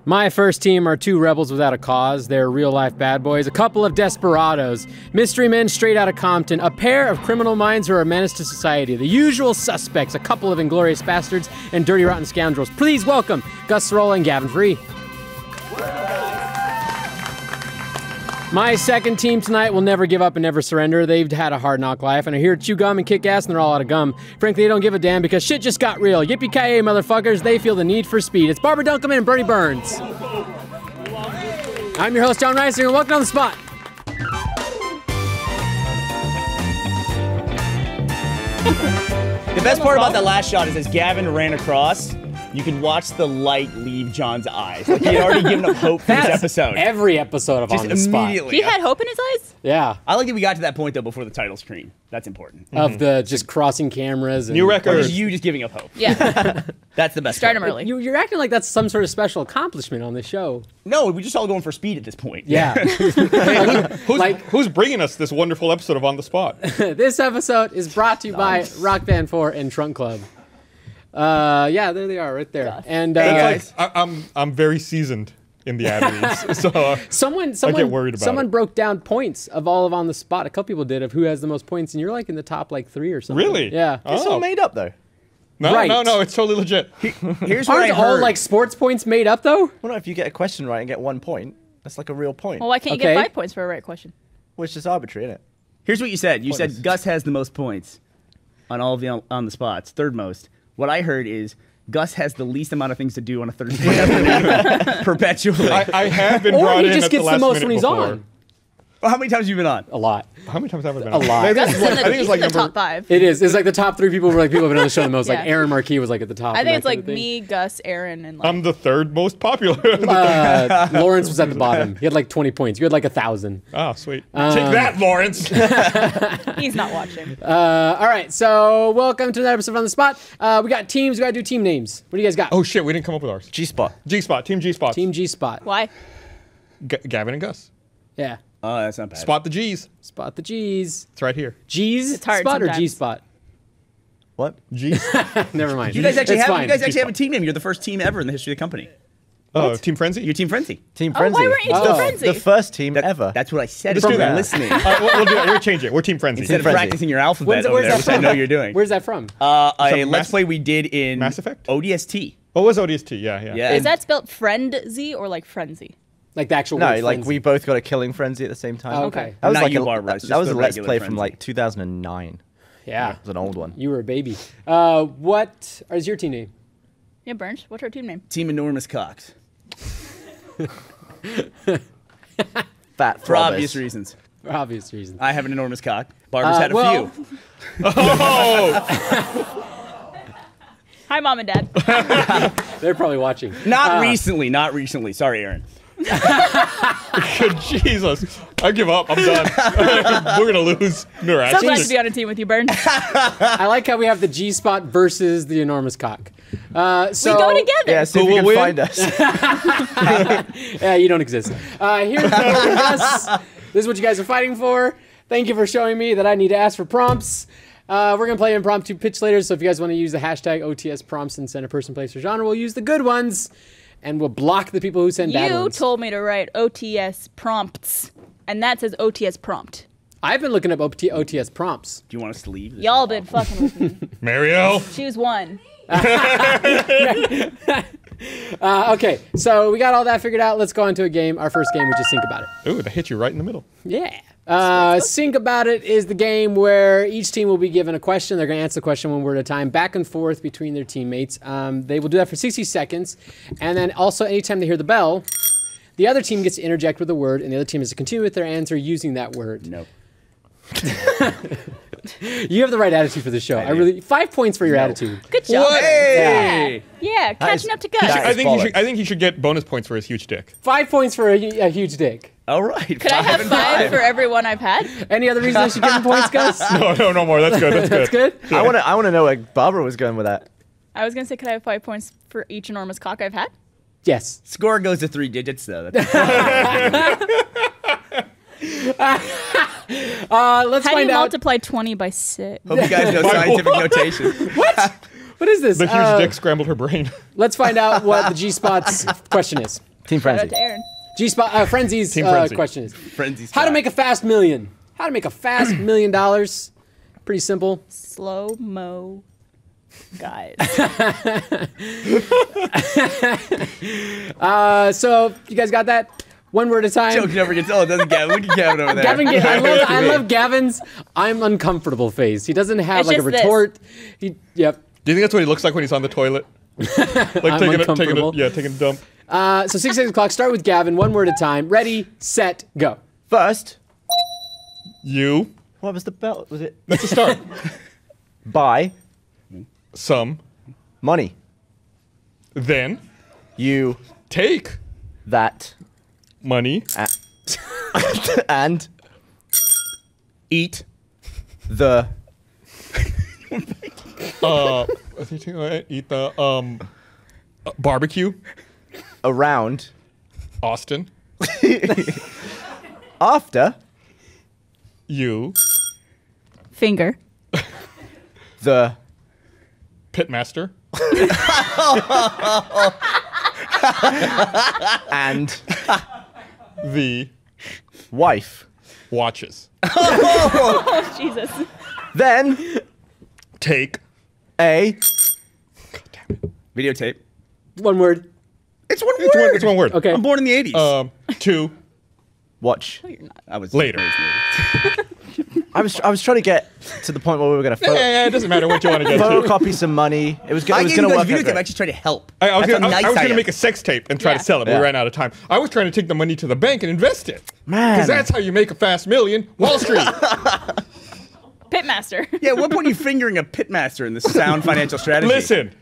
My first team are two rebels without a cause. They're real-life bad boys, a couple of desperados, mystery men straight out of Compton, a pair of criminal minds who are a menace to society, the usual suspects, a couple of inglorious bastards, and dirty rotten scoundrels. Please welcome Gus Sorolla and Gavin Free. My second team tonight will never give up and never surrender. They've had a hard knock life and are here to chew gum and kick ass, and they're all out of gum. Frankly, they don't give a damn because shit just got real. Yippee-ki-yay, motherfuckers. They feel the need for speed. It's Barbara Dunkelman and Bernie Burns. I'm your host, John Reisinger, and welcome on the spot. The best part about that last shot is as Gavin ran across, you could watch the light leave John's eyes. Like he had already given up hope for this episode. Every episode of Just On the Spot. immediately. He had hope in his eyes? Yeah. I like that we got to that point though before the title screen. That's important. Of the just crossing cameras. And New Or record. just you just giving up hope. Yeah. That's the best Start part. him early. You're acting like that's some sort of special accomplishment on the show. No, we're just all going for speed at this point. Yeah. Who's bringing us this wonderful episode of On the Spot? This episode is brought to you by Rock Band 4 and Trunk Club. Yeah, there they are, right there. Gosh. And Hey, guys. I'm very seasoned in the ad reads, so someone get worried about someone it. broke down points of all of On the Spot. A couple people did of who has the most points, and you're like in the top like 3 or something. Really? Yeah. Oh. It's all made up, though. no, Right. no, it's totally legit. Here's what I Aren't heard. all like sports points made up though? Well, no, if you get a question right and get 1 point, that's like a real point. Well, why can't you Okay. get 5 points for a right question? Which is arbitrary, isn't it? Here's what you said. You Pointless. said Gus has the most points on all of the on the spots, third most. What I heard is Gus has the least amount of things to do on a Thursday afternoon perpetually. I have been Or brought he in just at the gets last the most minute when he's before. on. Well, how many times have you been on? A lot. How many times have I been A on? lot. I Gus think is it's in like, the, I think he's it's like in the number. top 5. It is. It's like the top 3 people who have been on the show the most. Like Yeah. Aaron Marquis was like at the top. I and think it's that like kind of thing. me, Gus, Aaron, and like. I'm the third most popular. Lawrence was at the bottom. He had like 20 points. You had like 1,000. Oh, sweet. Take that, Lawrence. He's not watching. All right, so welcome to another episode of On the Spot. We got teams. We got to do team names. What do you guys got? Oh shit, we didn't come up with ours. G-spot. G-spot, Team G-spot. Team G Spot. Why? Gavin and Gus. Yeah. Oh, that's not bad. Spot the G's. Spot the G's. It's right here. G's It's hard Spot or sometimes. G Spot? What? G. Never mind. You guys actually It's have fine. you guys actually have a team name. You're the first team ever in the history of the company. Oh, Team Frenzy. You're Team Frenzy. Team Oh, Frenzy. why weren't you Oh. Team The- Frenzy? The first team ever. That's what I said. Let's if do you were that. listening. We'll do that. We're changing it. We're Team Frenzy. Instead of Frenzy. practicing your alphabet over Where's there, that which I from? know you're doing. Where's that from? a Some Let's Play we did in Mass Effect? ODST. What was ODST? Yeah, yeah. Yeah. Is that spelled friend-Z or like frenzy? Like the actual No, word like frenzy. we both got a killing frenzy at the same time. Oh, okay. That was Not like you, a, Barbara, it's that just was the a Let's regular Play Frenzy. from like 2009. Yeah. It was an old one. You were a baby. What is your team name? Yeah, Burns. What's our team name? Team Enormous Cocks. Fat For throbbers. obvious reasons. For obvious reasons. I have an enormous cock. Barbara's had a well- few. Hi, Mom and Dad. They're probably watching. Not recently. Not recently. Sorry, Aaron. Jesus. I give up. I'm done. We're going to lose. So glad to be on a team with you, Burns. I like how we have the G Spot versus the enormous cock. So, We go together. Yeah, see if Who you will can win? find us. Yeah, you don't exist. Here's Gus. This is what you guys are fighting for. Thank you for showing me that I need to ask for prompts. We're going to play impromptu pitch later, so if you guys want to use the hashtag OTS prompts and send a person, place, or genre, we'll use the good ones, and we'll block the people who send bad You ones. told me to write OTS prompts, and that says OTS prompt. I've been looking up OTS prompts. Do you want us to leave? Y'all been fucking with me. Mario. Choose one. Okay, so we got all that figured out. Let's go on to a game. Our first game, which is Think About It. Ooh, that hit you right in the middle. Yeah. Think About It is the game where each team will be given a question. They're going to answer the question one word at a time, back and forth between their teammates. They will do that for 60 seconds. And then also, anytime they hear the bell, the other team gets to interject with a word, and the other team has to continue with their answer using that word. No. You have the right attitude for the show. I really 5 points for your attitude. Good job. What? Hey! Yeah, catching up to Gus. that I is think he should get bonus points for his huge dick. 5 points for a huge dick. All right. Could I have 5 for every one I've had? Any other reason I should give him points, Gus? No more. That's good. That's good. That's good. I want to know where Barbara was going with that. I was going to say, could I have 5 points for each enormous cock I've had? Yes. Score goes to 3 digits, though. That's Let's How do find you out. multiply 20 by 6? Hope you guys know scientific notation. What is this? The huge dick scrambled her brain. Let's find out what the G Spot's question is. Team Shout out Frenzy. to Aaron. G-Spot, Frenzy's Team Frenzy. question is, Frenzy's how to spot. make a fast million? How to make a fast $1 million? Pretty simple. Slow mo, guys. So you guys got that? One word at a time. Joke never gets old, doesn't Gavin? Look at Gavin over there. Gavin, I love Gavin's I'm uncomfortable face. He doesn't have It's like a just this. retort. Yep. Do you think that's what he looks like when he's on the toilet? Like I'm uncomfortable. taking a dump. So 6 seconds clock. Start with Gavin. One word at a time. Ready, set, go. First, You. what was the belt? Was it That's a start. buy Some. money? Then. You Take. that Money. and Eat. the Eat the barbecue. around Austin. after You. Finger. the Pitmaster. and The wife. watches. Oh, Jesus. Then Take. a Videotape. One word. It's one word. It's one word. Okay. I'm born in the 80s. Two. watch. I was Later. I was trying to get to the point where we were going to Yeah, it doesn't matter what you want to get to. photocopy some money. It was I going gave to you guys work. videotape. out I great. actually tried to help. I was That's gonna, how I nice was gonna am. make a sex tape and try Yeah. to sell it, but Yeah. we ran out of time. I was trying to take the money to the bank and invest it. Man. Because that's how you make a fast million. Wall Street. Pitmaster. Yeah, at what point are you fingering a pitmaster in this sound financial strategy? Listen,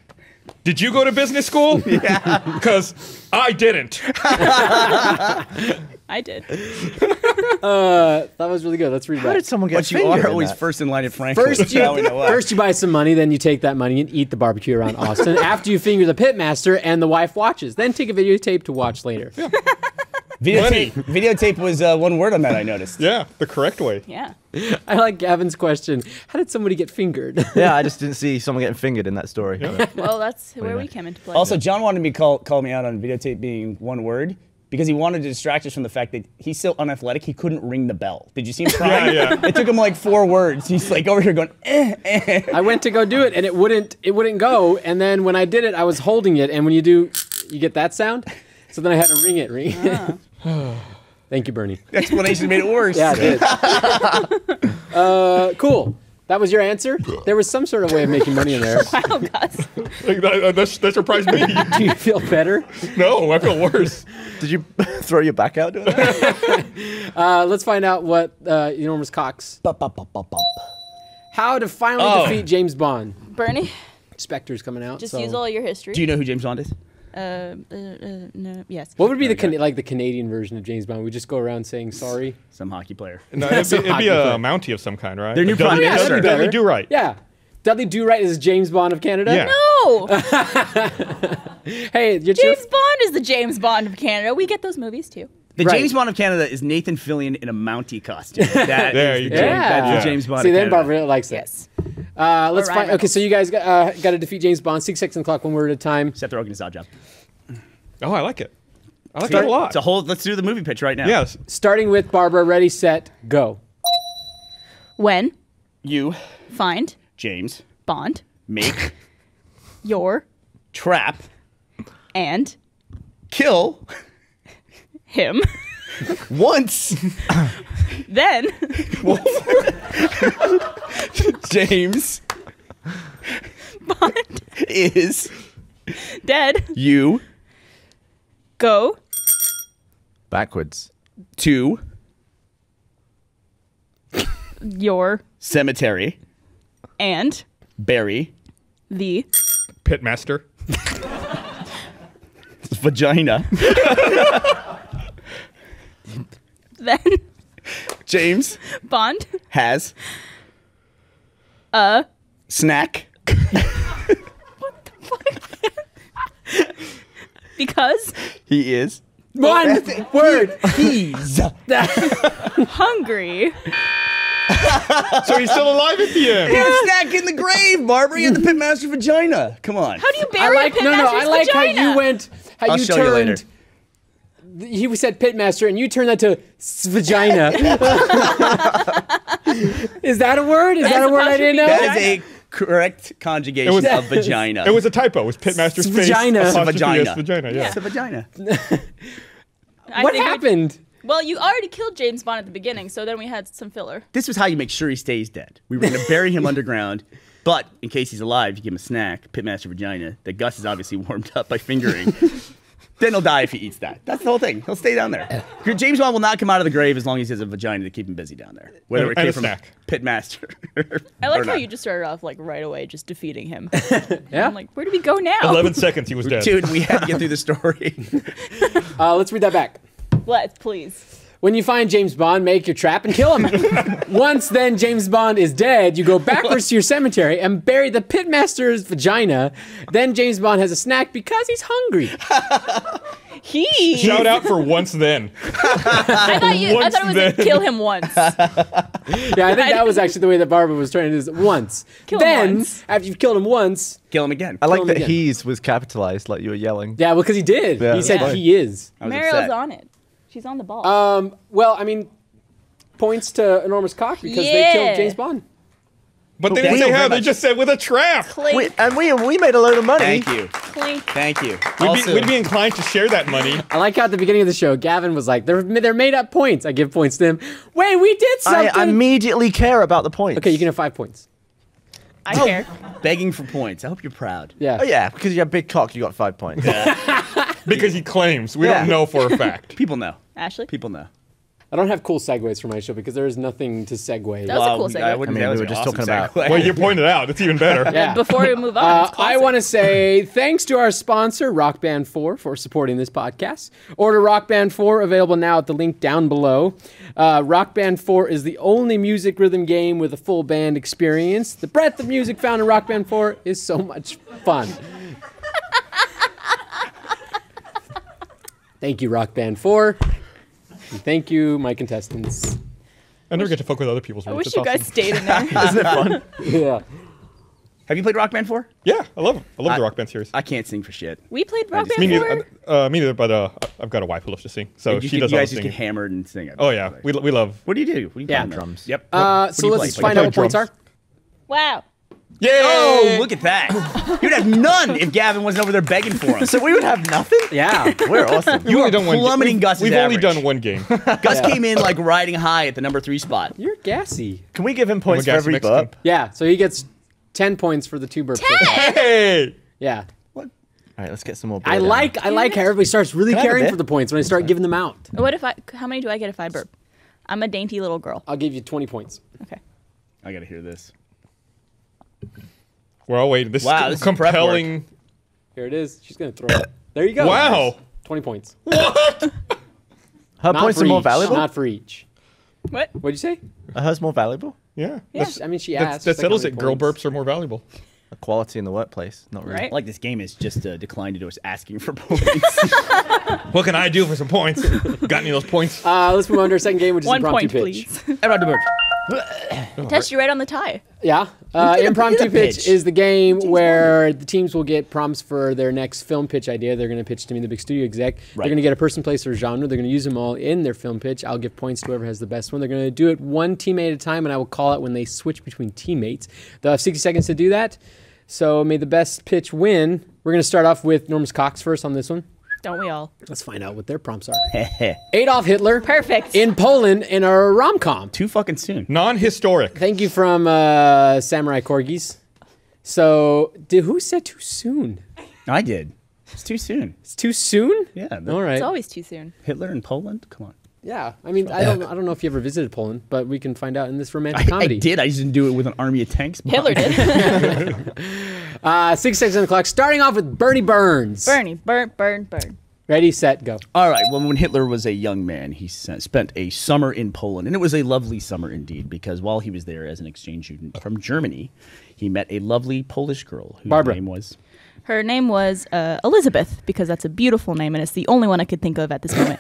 did you go to business school? Yeah. Because I didn't. I did. That was really good. Let's read How that. did someone get But you fingered are in always that? first in line at Franklin. First you, Now we know why. first you buy some money, then you take that money and eat the barbecue around Austin. After you finger the pitmaster and the wife watches, then take a videotape to watch later. Videotape was one word on that, I noticed. Yeah, the correct way. Yeah. I like Gavin's question. How did somebody get fingered? Yeah, I just didn't see someone getting fingered in that story. Well, that's where we came into play. Also, John wanted me to call me out on videotape being one word because he wanted to distract us from the fact that he's so unathletic he couldn't ring the bell. Did you see him trying? Yeah. It took him like 4 words. He's like over here going, I went to go do it and it wouldn't go. And then when I did it, I was holding it. And when you do, you get that sound. So then I had to ring it. Thank you, Bernie. explanation made it worse. Yeah, it did. Cool. That was your answer? There was some sort of way of making money in there. Wow, Gus. Like, that surprised me. Do you feel better? No, I feel worse. Did you throw your back out doing that? Let's find out what Enormous Cox. How to finally defeat James Bond. Bernie, Spectre's coming out. just so- use all your history. Do you know who James Bond is? No, yes. What would be the Canadian version of James Bond? We just go around saying sorry. Some hockey player. No, it'd be hockey a player. Mountie of some kind, right? Their new Like Dudley- prime minister. Dudley- Dudley Better. Do-Right. Yeah. Dudley Do-Right is James Bond of Canada. Yeah. No! Hey, you're James Bond is the James Bond of Canada. We get those movies too. The Right. James Bond of Canada is Nathan Fillion in a Mountie costume. That There is you the go. James, Yeah. that's Yeah. the James Bond See, of then Canada. Barbara likes it. Yes. Let's Ryan find. Okay, so you guys got to defeat James Bond. 6 seconds on the clock, one word at a time. Seth Rogen's odd job. Oh, I like it. I like it a lot. It's a whole. Let's do the movie pitch right now. Yes. Starting with Barbara. Ready, set, go. When You, find James, Bond make, your trap, and kill him, once. then James Bond is dead, you go Backwards. to your cemetery, and bury the Pitmaster. vagina. then James Bond has a snack because he is One word. he's hungry. So he's still alive at the end. a snack in the grave, Barbara. You had the pitmaster vagina. Come on. How do you I bury like a no. pitmaster's I like vagina? how you went. How I'll you show you turned. later. he said pitmaster, and you turned that to vagina. Is that a word? Is that a word I didn't know? That is a correct conjugation of vagina. It was a typo. It was pitmaster space Vagina. apostrophe Vagina. S vagina. Yeah. It's a vagina. What happened? Well, you already killed James Bond at the beginning, so then we had some filler. This was how you make sure he stays dead. We were going to bury him underground, but in case he's alive, you give him a snack, pitmaster vagina, that Gus is obviously warmed up by fingering. Then he'll die if he eats that. That's the whole thing. He'll stay down there. James Bond will not come out of the grave as long as he has a vagina to keep him busy down there. Whether it And came a from snack. pitmaster. I like or how not. you just started off like right away, just defeating him. Yeah. I'm like, where do we go now? 11 seconds, he was dead. Dude, we had to get through the story. Let's read that back. Let's please. When you find James Bond, make your trap and kill him. Once then James Bond is dead, you go backwards to your cemetery and bury the pitmaster's vagina. Then James Bond has a snack because he's hungry. Shout out for once then. I thought it was then. kill him once. Yeah, I think that was actually the way that Barbara was trying to do it. Once. Kill him then, once. after you've killed him once, Kill him again. I like him that again. he's was capitalized, like you were yelling. yeah, well, because he did. Yeah. He said Yeah. he is. I was Mariel's upset. on it. She's on the ball. Well, I mean, points to Enormous Cock because they Yeah. killed James Bond. But they Thank didn't you say very how. They much. just said with a trap. Clink, We made a load of money. Thank you. clink. Thank you. We'd be inclined to share that money. I like how at the beginning of the show, Gavin was like, they're made up points. I give points to him. Wait, we did something. I immediately care about the points. Okay, you can have 5 points. I care. Begging for points. I hope you're proud. Yeah. Oh yeah, because you have big cock, you got 5 points. Because he claims. We Yeah. don't know for a fact. People know. Ashley? People know. I don't have cool segues for my show because there is nothing to segue. That was a cool segue. I wouldn't I mean, that was we were an just awesome talking about- segue. Well, you pointed out. It's even better. Yeah. Before we move on, it's I classic. want to say thanks to our sponsor, Rock Band 4, for supporting this podcast. Order Rock Band 4, available now at the link down below. Rock Band 4 is the only music rhythm game with a full band experience. The breadth of music found in Rock Band 4 is so much fun. Thank you, Rock Band 4. And thank you, my contestants. I never get to fuck with other people's I rules. wish It's you awesome. guys stayed in there. Isn't it fun? Yeah. Have you played Rock Band 4? Yeah, I love them. I love the Rock Band series. I can't sing for shit. We played Rock just- Band Me 4. neither. Me neither. But I've got a wife who loves to sing, so you she can- does you all the guys just singing. get hammered and sing. Oh yeah, we love. What do you do? What do you Yeah. play? Drums. Yep. So What do you let's play? find out what play points are. drums. Wow. Yay! Oh, look at that. You'd have none if Gavin wasn't over there begging for him. So we would have nothing? Yeah. We're awesome. You only are done one. plummeting Gus's We've only average. done one game. Gus came in like riding high at the number 3 spot. You're gassy. Can we give him points for gassy every Mexican. burp? Yeah, so he gets 10 points for the 2 burps. Hey! Yeah. All right, let's get some more beer I down. like how everybody starts really Can I have a caring bit? for the points when I start giving them out. How many do I get if I burp? I'm a dainty little girl. I'll give you 20 points. Okay. I gotta hear this. Well, wait. This Wow, is this is prep compelling. Here it is. She's going to throw it. There you go. Wow. 20 points. Her Not points for are more each. valuable? Not for each. What? What'd you say? Are hers more valuable? Yeah. I mean, she That asked. She's like, settles how it. many Girl points? burps are more valuable. Equality in the workplace. Not really. Right? Like this game is just a decline to us asking for points. What can I do for some points? Got any of those points? Let's move on to our second game, which is 1 impromptu point, pitch. please. About the bird. Test you right on the tie. Yeah. did Impromptu a pitch pitch. is the game where the teams will get prompts for their next film pitch idea. They're going to pitch to me, the big studio exec. They're Right. going to get a person, place, or genre. They're going to use them all in their film pitch. I'll give points to whoever has the best one. They're going to do it one teammate at a time, and I will call it when they switch between teammates. They'll have 60 seconds to do that. So may the best pitch win. We're going to start off with Normus Cox first on this one. Don't we all? Let's find out what their prompts are. Adolf Hitler. Perfect. In Poland in a rom-com. Too fucking soon. Non-historic. Thank you from Samurai Corgis. So, who said too soon? I did. It's too soon. It's too soon? Yeah. All right. It's always too soon. Hitler in Poland? Come on. Yeah. I mean, I don't know if you ever visited Poland, but we can find out in this romantic I comedy. did. I just didn't do it with an army of tanks. Hitler did. 6 seconds on the clock. Starting off with Bernie Burns. Bernie, burn. Ready, set, go. All right. Well, when Hitler was a young man, he spent a summer in Poland, and it was a lovely summer indeed. Because while he was there as an exchange student from Germany, he met a lovely Polish girl whose Barbara. name was. Her name was Elizabeth, because that's a beautiful name, and it's the only one I could think of at this moment.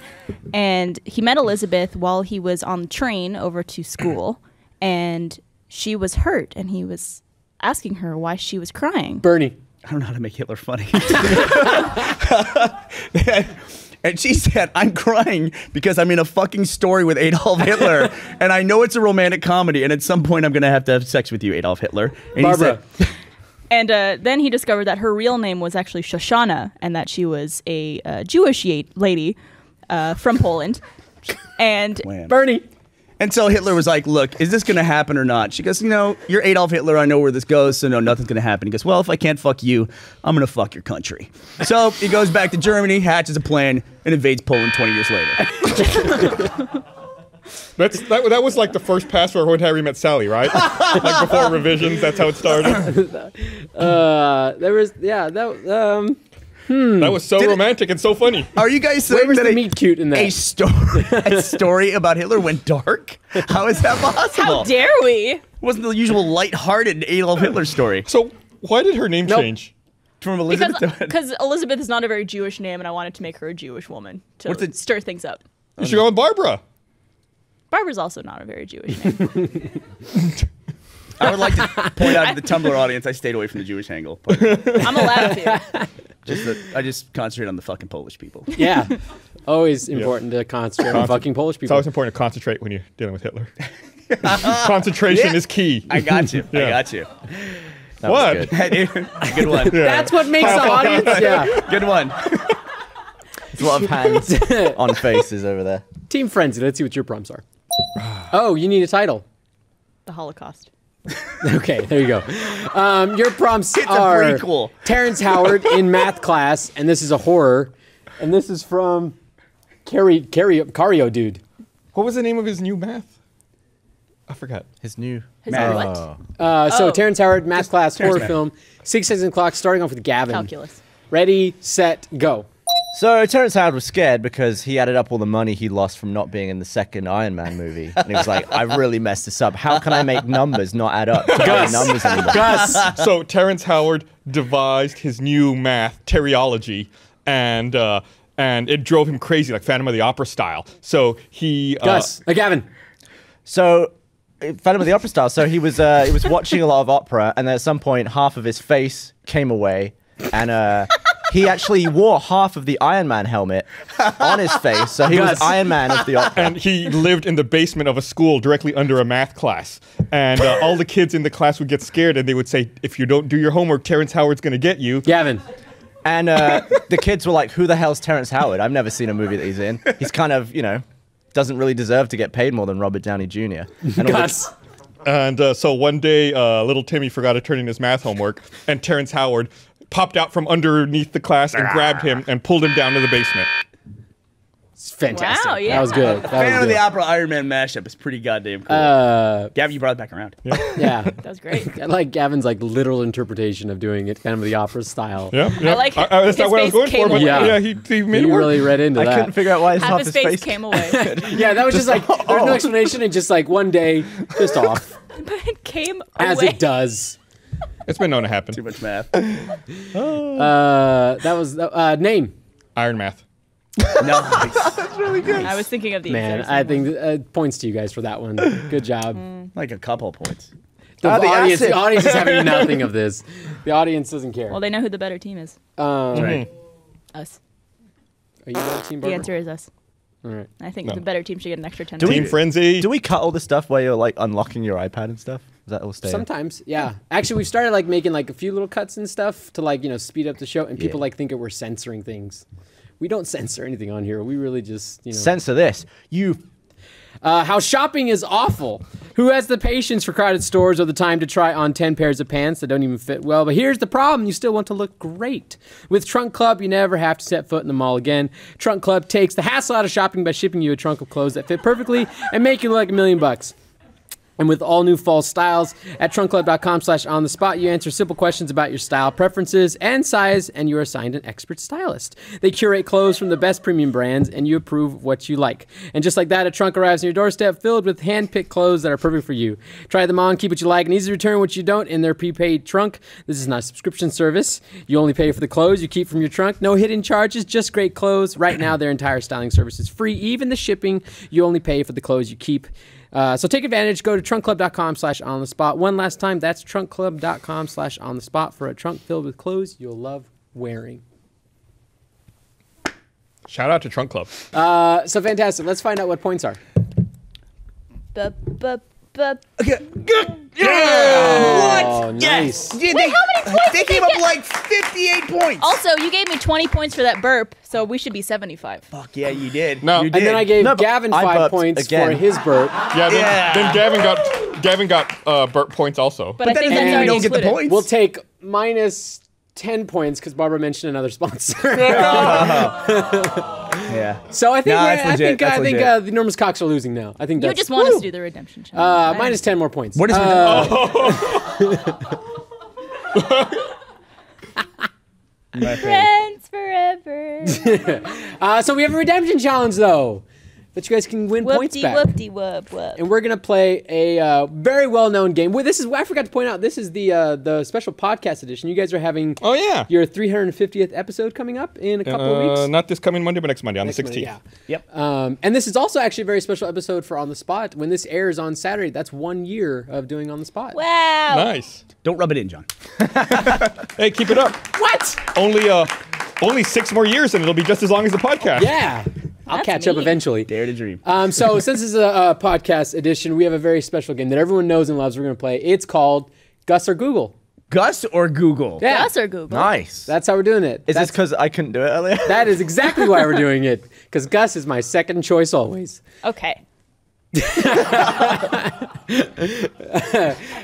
And he met Elizabeth while he was on the train over to school, and she was hurt, and he was asking her why she was crying. Bernie. I don't know how to make Hitler funny. And she said, I'm crying because I'm in a fucking story with Adolf Hitler. And I know it's a romantic comedy. And at some point, I'm going to have sex with you, Adolf Hitler. And Barbara. he said, And then he discovered that her real name was actually Shoshana, and that she was a Jewish lady from Poland. And Man. Bernie. And so Hitler was like, look, is this going to happen or not? She goes, you're Adolf Hitler. I know where this goes, so no, nothing's going to happen. He goes, well, if I can't fuck you, I'm going to fuck your country. So he goes back to Germany, hatches a plan, and invades Poland 20 years later. That was like the first password when Harry met Sally, right? Like before revisions, that's how it started. There was, That was so romantic and so funny. Are you guys saying Where was that the meet cute in that? a story about Hitler went dark? How is that possible? how dare we? It wasn't the usual lighthearted Adolf Hitler story. So why did her name change? From Elizabeth Because Elizabeth is not a very Jewish name, and I wanted to make her a Jewish woman to What's it- stir things up. You should go with Barbara. Barbara's also not a very Jewish name. I would like to point out to the Tumblr audience I stayed away from the Jewish angle. But I'm allowed to. I just concentrate on the fucking Polish people. Yeah. Always important to concentrate on fucking Polish It's people. always important to concentrate when you're dealing with Hitler. Concentration is key. I got you. I Yeah. got you. That What? was good. Hey, dude. Good one. That's what makes the audience. Yeah. Good one. There's a lot of hands on faces over there. Team Frenzy. Let's see what your prompts are. Oh, you need a title. The Holocaust. Okay, there you go. Your prompts It's a are prequel. Terrence Howard in math class, and this is a horror, and this is from Cario Dude. What was the name of his new math? I forgot. His new. His Math. what? So Oh. Terrence Howard math class Terrence horror math. film. 6 seconds clock. Starting off with Gavin. Calculus. Ready, set, go. So Terrence Howard was scared because he added up all the money he lost from not being in the second Iron Man movie, and he was like, "I've really messed this up. How can I make numbers not add up to other numbers anymore?" Gus. So Terrence Howard devised his new math, teriology, and it drove him crazy, like Phantom of the Opera style. So he Gus. Gavin. So, Phantom of the Opera style. So he was watching a lot of opera, and then at some point, half of his face came away, and he actually wore half of the Iron Man helmet on his face. So he was Gus. Iron Man of the opera. and he lived in the basement of a school directly under a math class. And all the kids in the class would get scared, and they would say, if you don't do your homework, Terrence Howard's going to get you. Gavin. And the kids were like, "Who the hell's Terrence Howard? I've never seen a movie that he's in. He's kind of, doesn't really deserve to get paid more than Robert Downey Jr." And all the- Gus. And so one day, little Timmy forgot to turn in his math homework, and Terrence Howard popped out from underneath the class and grabbed him and pulled him down to the basement. It's fantastic. Wow, yeah. That was good. That Phantom was of the good. Opera Iron Man mashup is pretty goddamn cool. Gavin, you brought it back around. Yeah. That was great. I like Gavin's literal interpretation of doing it, Phantom of the Opera style. Yeah, yeah. like it. That's not His what I was face going for, came but away. yeah, he made it You work. really read into I that. couldn't figure out why Half his face came away. Yeah, that was just like there was no explanation. It just like one day, just off But it came as away. it does. It's been known to happen. Too much math. That was name. Iron math. No. I was thinking of the Man, exact I same think one. points to you guys for that one. Good job. Like a couple of points. The the audience, acid. the audience is having nothing of this. The audience doesn't care. Well, they know who the better team is. Right. Us. Are you on Team The Barbara? answer is us. All right. I think No. the better team should get an extra 10 Do we- Team Frenzy. Do we cut all the stuff where you're like unlocking your iPad and stuff? Is that all stay? Sometimes, yeah. Actually, we've started like making like a few little cuts and stuff to speed up the show, and people Yeah. think that we're censoring things. We don't censor anything on here. We really just Censor this. You. How shopping is awful. Who has the patience for crowded stores or the time to try on 10 pairs of pants that don't even fit well? But here's the problem. You still want to look great. With Trunk Club, you never have to set foot in the mall again. Trunk Club takes the hassle out of shopping by shipping you a trunk of clothes that fit perfectly and make you look like $1 million. And with all new fall styles at trunkclub.com/on-the-spot, you answer simple questions about your style preferences and size, and you're assigned an expert stylist. They curate clothes from the best premium brands, and you approve what you like. And just like that, a trunk arrives on your doorstep filled with hand-picked clothes that are perfect for you. Try them on, keep what you like, and easy to return what you don't in their prepaid trunk. This is not a subscription service. You only pay for the clothes you keep from your trunk. No hidden charges, just great clothes. Right now, their entire styling service is free. Even the shipping, you only pay for the clothes you keep. So take advantage. Go to trunkclub.com/on-the-spot. One last time, that's trunkclub.com/on-the-spot for a trunk filled with clothes you'll love wearing. Shout out to Trunk Club. So fantastic. Let's find out what points are. Bup, bup, bup. Oh, nice. Yes. Yeah, Wait, how many points they did came they up get? like 58 points. Also, you gave me 20 points for that burp, so we should be 75. Fuck yeah, you did. No. You And did. And then I gave No, but Gavin I 5 burped points again. for his burp. Yeah, then, Yeah. then Gavin got burp points also. But I that think doesn't that's mean you already don't get the included. points. We'll take minus 10 points because Barbara mentioned another sponsor. Yeah. So I think Nah, that's legit. That's legit. the enormous cocks are losing now. I think You that's just want us to do the redemption challenge. minus 10 more points. What is Friends forever. So we have a redemption challenge though that you guys can win points Whoop-de back. whoop-de whoop whoop. And we're gonna play a very well-known game. Well, this is I forgot to point out. This is the special podcast edition. You guys are having Oh yeah. your 350th episode coming up in a couple of weeks. Not this coming Monday, but next Monday on Next the Monday, 16th. yeah. Yep. And this is also actually a very special episode for On the Spot. When this airs on Saturday, that's 1 year of doing On the Spot. Wow. Nice. Don't rub it in, John. Hey, keep it up. What? Only 6 more years, and it'll be just as long as the podcast. Yeah. I'll That's catch up neat. eventually. Dare to dream. So since this is a podcast edition, we have a very special game that everyone knows and loves. We're going to play. It's called Gus or Google. Gus or Google? Yeah. Gus or Google? Nice. That's how we're doing it. Is this because I couldn't do it earlier? That is exactly why we're doing it. Because Gus is my second choice always. Okay.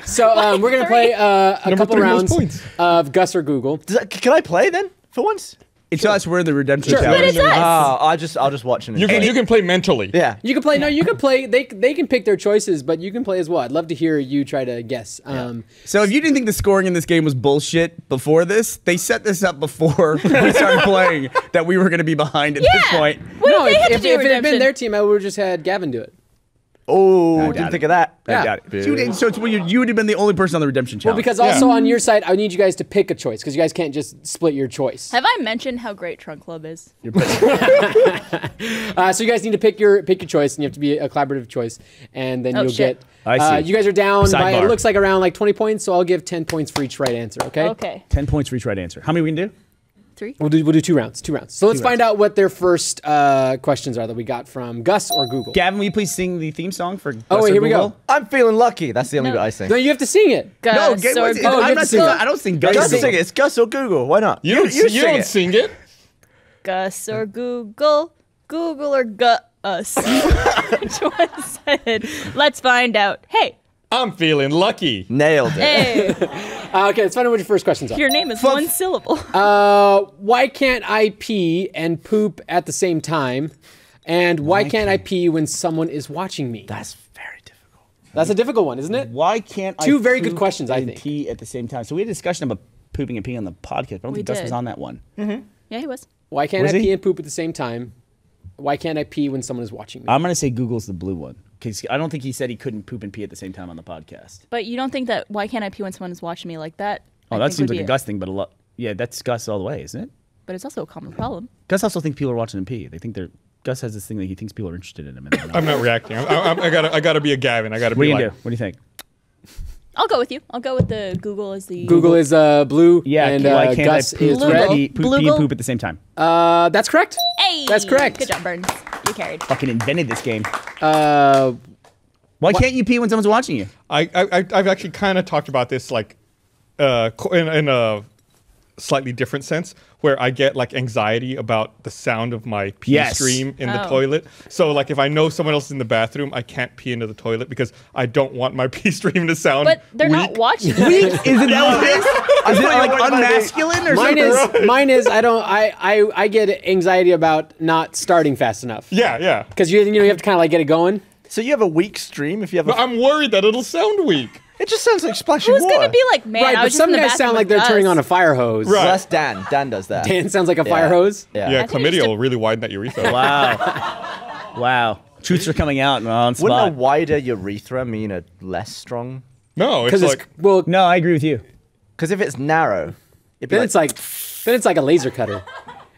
So we're going to play a Number couple 3 most rounds points. of Gus or Google. Can I play then for once? It's us. We're the redemption Sure. challenge. But it's us. I'll just watch it. You can play mentally. Yeah. You can play. No, you can play. They can pick their choices, but you can play as well. I'd love to hear you try to guess. So if you didn't think the scoring in this game was bullshit before this, they set this up before we started playing that we were going to be behind at this point. What no, if they had to if do it had redemption? been their team, I would have just had Gavin do it. Oh, doubt didn't it. think of that. I Yeah. got it. So it's when you would have been the only person on the redemption Well, challenge. because also on your side, I need you guys to pick a choice because you guys can't just split your choice. Have I mentioned how great Trunk Club is? So you guys need to pick your choice, and you have to be a collaborative choice, and then Oh, you'll shit. get. I see. You guys are down by Sidebar. it looks like around like 20 points, so I'll give 10 points for each right answer. Okay. Okay. 10 points for each right answer. How many we can do? 3. We'll do 2 rounds. 2 rounds. So let's find out what their first questions are that we got from Gus or Google. Gavin, will you please sing the theme song for Gus wait, or here we Google? go. I'm feeling lucky. That's the only No. bit I sing. No, you have to sing it. Gus No, or what's it? Oh, you Google. have I'm to not sing singing. it. I don't sing Gus. Gus or sing Google. it. It's Gus or Google. Why not? You don't it. sing it. Gus or Google. Google or Gus. Which one said? Let's find out. Hey. I'm feeling lucky. Nailed it. Hey. Okay, let's find out what your first questions are. Your name is one syllable. Why can't I pee and poop at the same time? And why can't I pee when someone is watching me? That's very difficult. That's a difficult one, isn't it? Why can't I Two very good poop questions, I and think. pee at the same time? So we had a discussion about pooping and peeing on the podcast. But I don't We think Gus did. was on that one. Yeah, he was. Why can't Was I he? pee and poop at the same time? Why can't I pee when someone is watching me? I'm going to say Google's the blue one. Because I don't think he said he couldn't poop and pee at the same time on the podcast. But you don't think that why can't I pee when someone is watching me like that? Oh, I that think seems would like a be Gus thing, but a lot. Yeah, that's Gus all the way, isn't it? But it's also a common problem. Gus also thinks people are watching him pee. They think they're. Gus has this thing that he thinks people are interested in him. And they're not. I'm not reacting. I gotta be a Gavin. I gotta What are be you like. gonna do? What do you think? I'll go with you. I'll go with the Google as the Google is blue, Yeah, and why can't Gus I poop, is Blue. red. pee, pee Blue. and poop at the same time? That's correct. Hey, That's correct. Good job, Burns. You carried. Fucking invented this game. Uh, Why can't you pee when someone's watching you? I've actually kind of talked about this like in a slightly different sense where I get like anxiety about the sound of my pee Yes. stream in the Oh. toilet. So like if I know someone else is in the bathroom, I can't pee into the toilet because I don't want my pee stream to sound But they're weak. not watching you. Isn't that what it is? Is it like unmasculine or something? mine is I get anxiety about not starting fast enough Yeah. because you have to kind of like get it going. So you have a weak stream if you have But a... I'm worried that it'll sound weak. It just sounds like splashing Who's water. gonna be like, man? Right, I but was just some in the guys bathroom sound like with they're turning Gus. on a fire hose. Right. So that's Dan. Dan does that. Dan sounds like a Yeah. fire hose. Yeah, think it's chlamydia just a- will really widen that urethra. Wow. Truths are coming out on spot. Wouldn't a wider urethra mean a less strong? No, it's Because like well, No, I agree with you. Because if it's narrow, it'd be then it's like a laser cutter.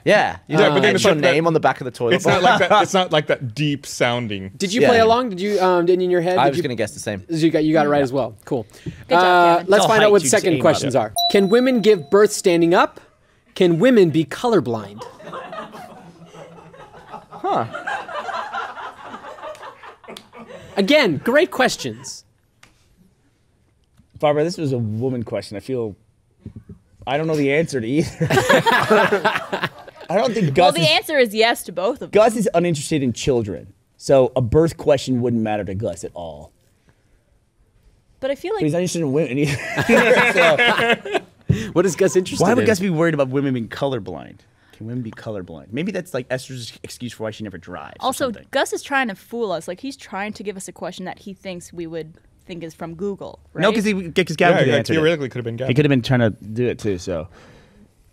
yeah, you Yeah, don't but then etch it's your like that- name on the back of the toilet. it's not like that. It's not like that deep sounding. Did you Yeah. play along? Did you in your head? I did was you, going to guess the same. You got it right as well. Cool. job, Kevin. Let's all find height, out what you the just second aim questions up. are. Can women give birth standing up? Can women be colorblind? Again, great questions. Barbara, this was a woman question. I don't know the answer to either. I don't think Well, Gus the answer is yes to both of them. Gus is uninterested in children. So a birth question wouldn't matter to Gus at all. But I feel But he's like not interested in women either. So, What is Gus interested in? why would Gus be worried about women being colorblind? Can women be colorblind? Maybe that's like Esther's excuse for why she never drives. or also something. Gus is trying to fool us. Like he's trying to give us a question that he thinks we would think is from Google. Right? No, because Gavin could Yeah, answer it. theoretically could have been Gavin. He could have been trying to do it too. So,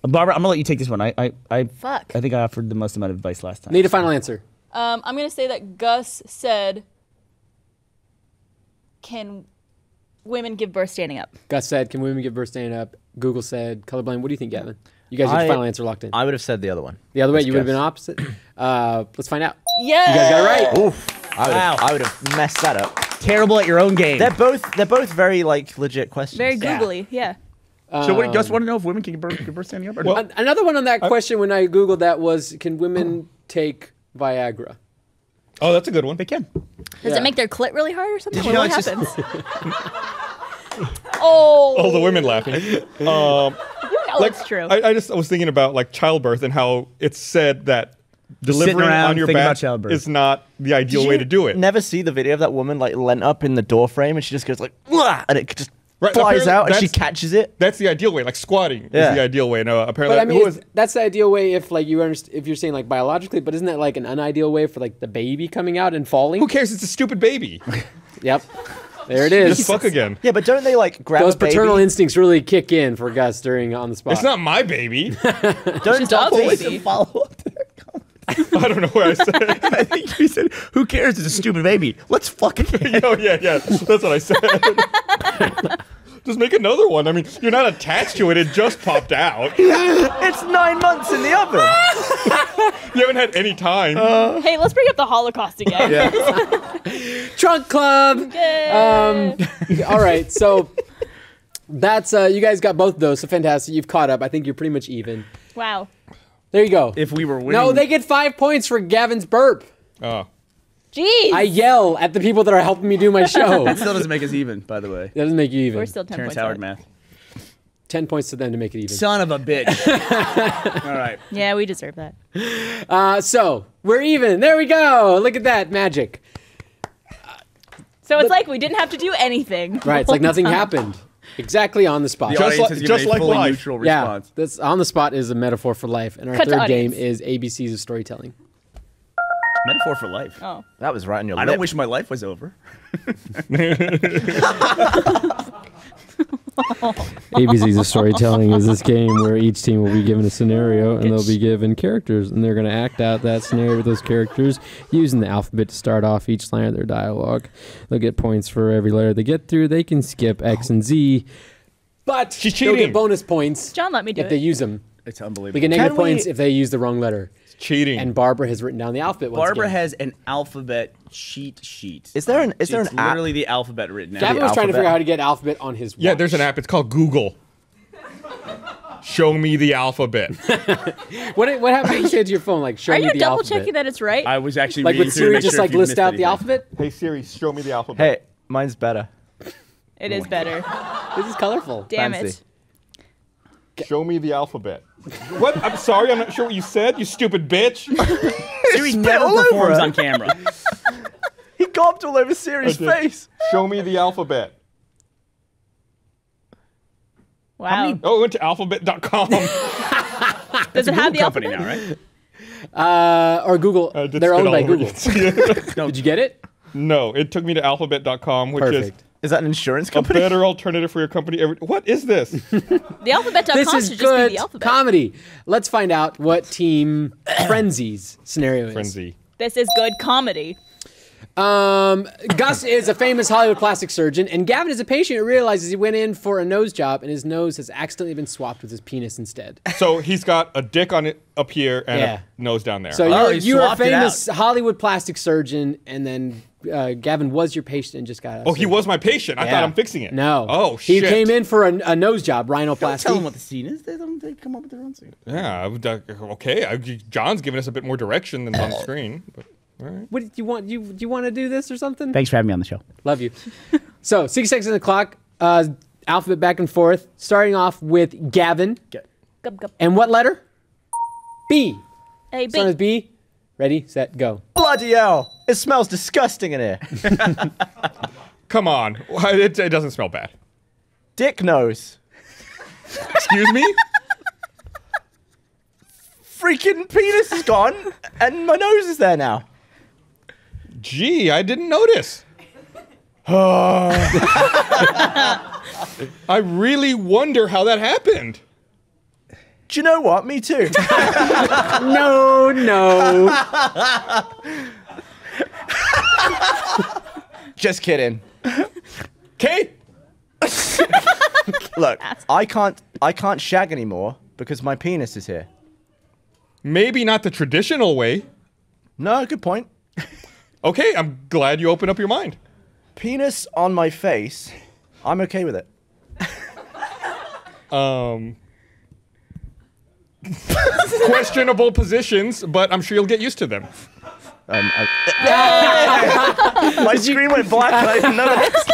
Barbara, I'm gonna let you take this one. I Fuck. think I offered the most amount of advice last time. Need a final answer. I'm gonna say that Gus said, "Can women give birth standing up?" Gus said, "Can women give birth standing up?" Google said, "Colorblind." What do you think, Gavin? You guys have I- your final answer locked in. I would have said the other one. The other way, Let's you would have been guess. opposite. Let's find out. Yeah. You guys got it right. Oof. I would have messed that up. Terrible at your own game. They're both very like legit questions. Very googly. Yeah. So what, Gus want to know if women can give birth standing up? Or Well- not? Another one on that question when I Googled that was, can women take Viagra? Oh, that's a good one. They can. Does Yeah. it make their clit really hard or something? Did you know What it's just- happens? Oh. All the women laughing. No, Like, it's true. I was thinking about like childbirth and how it's said that delivering around on your thinking about back childbirth. is not the ideal Did way you to do it. Never see the video of that woman like leant up in the door frame and she just goes like, "Wah!" And it just Right, flies apparently out and she that's- catches it. That's the ideal way. Like squatting Yeah. is the ideal way. No, apparently, But I mean, who was- that's the ideal way if like if you're saying like biologically, but isn't that like an unideal way for like the baby coming out and falling? who cares? It's a stupid baby. Yep. There it is. Just fuck again. Yeah, but don't they like grab Those a baby? paternal instincts really kick in for Gus during on the spot. It's not my baby. Don't Just a dolphins- baby. Follow up there. I don't know what I said. I think you said, "Who cares? It's a stupid baby. Let's fucking." Oh yeah, that's what I said. Just make another one. I mean, you're not attached to it. It just popped out. You It's 9 months in the oven. haven't had any time. Hey, let's bring up the Holocaust again. Trunk Club. Yay. All right, so that's you guys got both of those. So fantastic. You've caught up. I think you're pretty much even. Wow. There you go. If we were winning, No, they get 5 points for Gavin's burp. Oh. Jeez. I yell at the people that are helping me do my show. that still doesn't make us even. By the way, That doesn't make you even. We're still 10 Terrence points Howard out. math. 10 points to them to make it even. Son of a bitch. All right. Yeah, we deserve that. So we're even. There we go. Look at that magic. So it's like we didn't have to do anything. Right. It's like nothing happened. Exactly on the spot. The Just audience like- has given just a like fully life. neutral Yeah, response. that's on the spot is a metaphor for life, and our Cut to third game audience. is ABCs of storytelling. Metaphor for life. Oh. That was right on your I lip. don't wish my life was over. ABCs of storytelling is this game where each team will be given a scenario and they'll be given characters, and they're going to act out that scenario with those characters using the alphabet to start off each line of their dialogue. They'll get points for every letter they get through. They can skip X and Z, but She's they'll get cheating. bonus points John, let me do if they it. use them. It's unbelievable. We get negative Can we- points if they use the wrong letter. Cheating. And Barbara has written down the alphabet once Barbara again. has an alphabet cheat sheet. Is there an It's app? literally the alphabet written out. Gavin the was trying to alphabet. figure out how to get alphabet on his watch. Yeah, there's an app. It's called Google. Show me the alphabet. What happened when you said to your phone, like, show Are me you the double alphabet? checking that it's right? I was actually Like, reading would through to Siri make just, sure like, if you list missed out the anything. alphabet? Hey Siri, show me the alphabet. Hey, mine's better. It is better. This is colorful. Damn Fancy. it. Show me the alphabet. What? I'm sorry, I'm not sure what you said, you stupid bitch. Siri never all over performs her. on camera. He gulped all over Siri's I did. face. Show me the alphabet. Wow. Oh, it went to alphabet.com. Does it have the Company alphabet? now, right? Or Google. I did They're spit owned all by over Google. you. Did you get it? No, it took me to alphabet.com, which Perfect. Is that an insurance is a company? better alternative for your company. What is this? The alphabet.com This is should just be good the alphabet. comedy. Let's find out what Team Frenzy's scenario is. Frenzy. This is good comedy. Gus is a famous Hollywood plastic surgeon, and Gavin is a patient who realizes he went in for a nose job and his nose has accidentally been swapped with his penis instead. So he's got a dick on it up here and Yeah. a nose down there. So Oh, you're, he you're a swapped it famous Hollywood plastic surgeon, and then Gavin was your patient and just got. Oh, he was my patient. I thought I'm fixing it. No. Oh, He shit. came in for a nose job, rhinoplasty. Tell them what the scene is. They come up with their own scene. Yeah. Okay. John's giving us a bit more direction than on the screen. But, all right. What do you want? Do you want to do this or something? Thanks for having me on the show. Love you. So 60 seconds on the clock. Alphabet back and forth. Starting off with Gavin. Gub, gub. And what letter? B. A, Starting with B. B. Ready, set, go. Bloody hell! It smells disgusting in here. Come on. It doesn't smell bad. Dick nose. Excuse me? Freaking penis is gone, and my nose is there now. Gee, I didn't notice. I really wonder how that happened. Do you know what? Me too. No. Just kidding. Kate? Look, I can't shag anymore because my penis is here. Maybe not the traditional way. No, good point. Okay, I'm glad you opened up your mind. Penis on my face. I'm okay with it. Questionable positions, but I'm sure you'll get used to them. My screen went black and I didn't notice.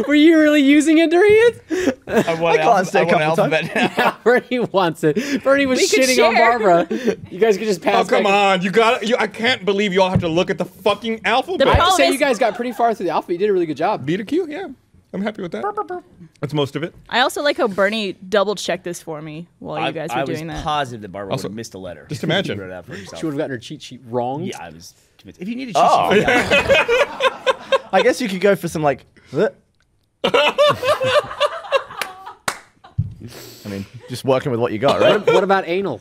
Were you really using it during it? I want glanced at it a couple alphabet now. Yeah, Bernie wants it. Bernie was We could shitting on share. Barbara. You guys could just pass. Oh, come back. on. I can't believe you all have to look at the fucking alphabet. I have to problem say, is- you guys got pretty far through the alphabet. You did a really good job. B to Q? Yeah. I'm happy with that. That's most of it. I also like how Bernie double checked this for me while you guys were doing I was that. positive that Barbara Also, would have missed a letter. just imagine. She wrote it out for herself. She would have gotten her cheat sheet wrong. Yeah, I was convinced. If you need a cheat Oh. sheet, yeah. I guess you could go for some like. I mean, just working with what you got, right? What about anal?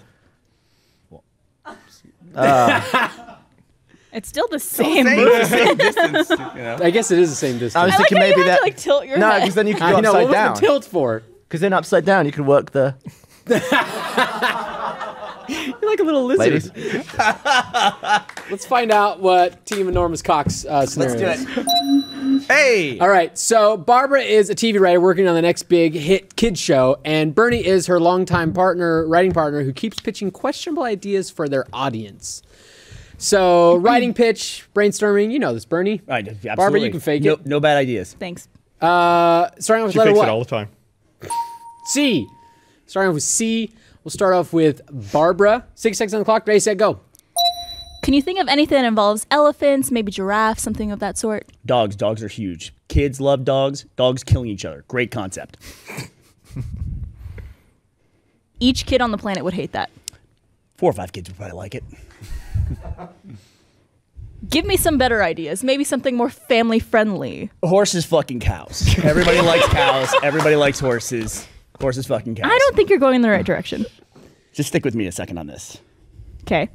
It's still the same. Same distance, you know. I guess it is the same distance. I was I like thinking how maybe you have that. to like tilt your No, head. because then you could I go know. upside What was down. the tilt for? Because then upside down, you could work the. You're like a little lizard. Ladies. Let's find out what Team Enormous Cox scenario Let's do is. it. Hey! All right, so Barbara is a TV writer working on the next big hit kids show, and Bernie is her longtime partner, writing partner, who keeps pitching questionable ideas for their audience. So, writing pitch, brainstorming, you know this, Bernie. Right, absolutely. Barbara, you can fake it. No bad ideas. Thanks. Starting off with She letter fakes what? it all the time. C. Starting off with C, we'll start off with Barbara. 6 seconds on the clock. Ready, set, go. Can you think of anything that involves elephants, maybe giraffes, something of that sort? Dogs. Dogs are huge. Kids love dogs. Dogs killing each other. Great concept. Each kid on the planet would hate that. 4 or 5 kids would probably like it. Give me some better ideas. Maybe something more family friendly. Horses fucking cows. Everybody likes cows. Everybody likes horses. Horses fucking cows. I don't think you're going in the right direction. Just stick with me a second on this. Okay.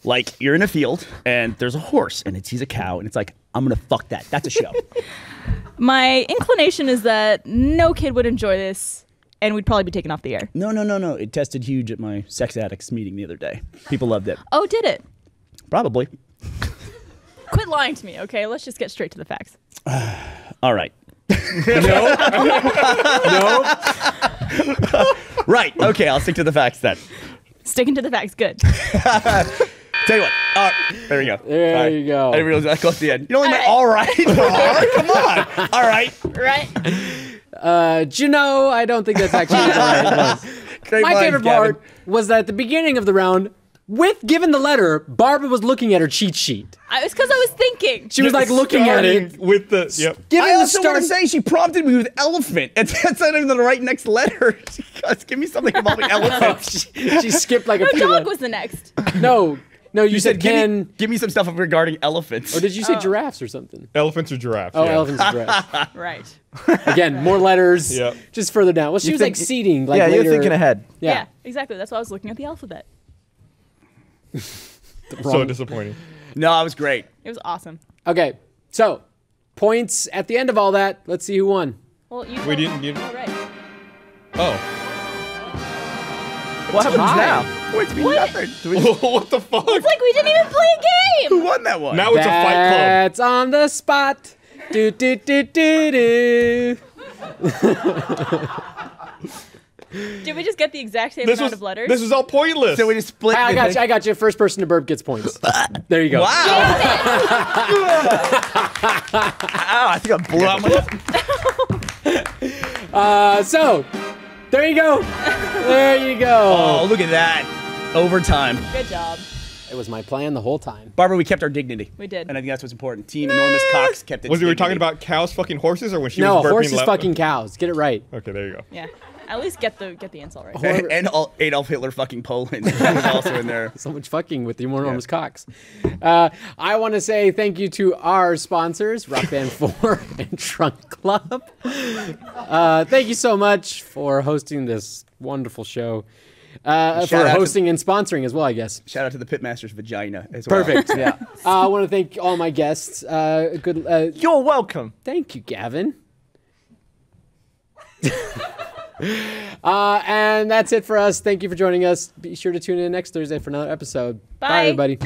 Like, you're in a field, and there's a horse, and it sees a cow, and it's like, I'm gonna fuck that. That's a show. My inclination is that no kid would enjoy this, and we'd probably be taken off the air. No. It tested huge at my sex addicts meeting the other day. People loved it. Oh, did it? Probably. Quit lying to me, okay? Let's just get straight to the facts. All right. No. Right. Okay, I'll stick to the facts then. Sticking to the facts, good. Tell you what. All right. There we go. There All right. you go. I didn't realize that close to the end. You only went All all right. For R? Come on. All right. Right? Do you know, I don't think that's actually the right one. Great My minds, favorite Gavin. part was that at the beginning of the round, given the letter, Barbara was looking at her cheat sheet. It's because I was thinking. She was like looking at it. With the, yep. Given I the also want start, to say she prompted me with elephant. That's not even the right next letter. Guys, give me something involving elephant. she skipped like a few Dog letters. was the next. No, you said can, give me some stuff regarding elephants. or did you say giraffes or something? Elephants or giraffes. Oh, yeah. elephants and giraffes. Right. Again, more letters. Yep. Just further down. Well, she was like seeding. Like yeah, later. you're thinking ahead. Yeah. Exactly. That's why I was looking at the alphabet. So disappointing. No, it was great. It was awesome. Okay, so points at the end of all that. Let's see who won. Well, you We didn't- All right. Oh. What happens Hi. now? points mean What? nothing. What the fuck? It's like we didn't even play a Who game. won that one? Now it's a fight club. That's on the spot. Do do do do do. Did we just get the exact same This amount was of letters? this is all pointless. So we just split. I the got thing. you. I got you. First person to burp gets points. There you go. Wow. Ow, I think I blew out my. So, there you go. There you go. Oh, look at that. Overtime. Good job. It was my plan the whole time. Barbara, we kept our dignity. We did. And I think that's what's important. Team Enormous Cox kept it. Was we were talking about cows fucking horses, or when she No, was burping horses left? fucking cows. Get it right. Okay, there you go. Yeah. At least get the insult right. And Adolf Hitler fucking Poland was also in there. So much fucking with the enormous cocks. I want to say thank you to our sponsors, Rock Band 4 and Trunk Club. Thank you so much for hosting this wonderful show. For out to- hosting and sponsoring as well, I guess. Shout out to the Pitmaster's vagina as well. Perfect. Yeah. I want to thank all my guests. You're welcome. Thank you, Gavin. And that's it for us. Thank you for joining us. Be sure to tune in next Thursday for another episode. Bye. Everybody.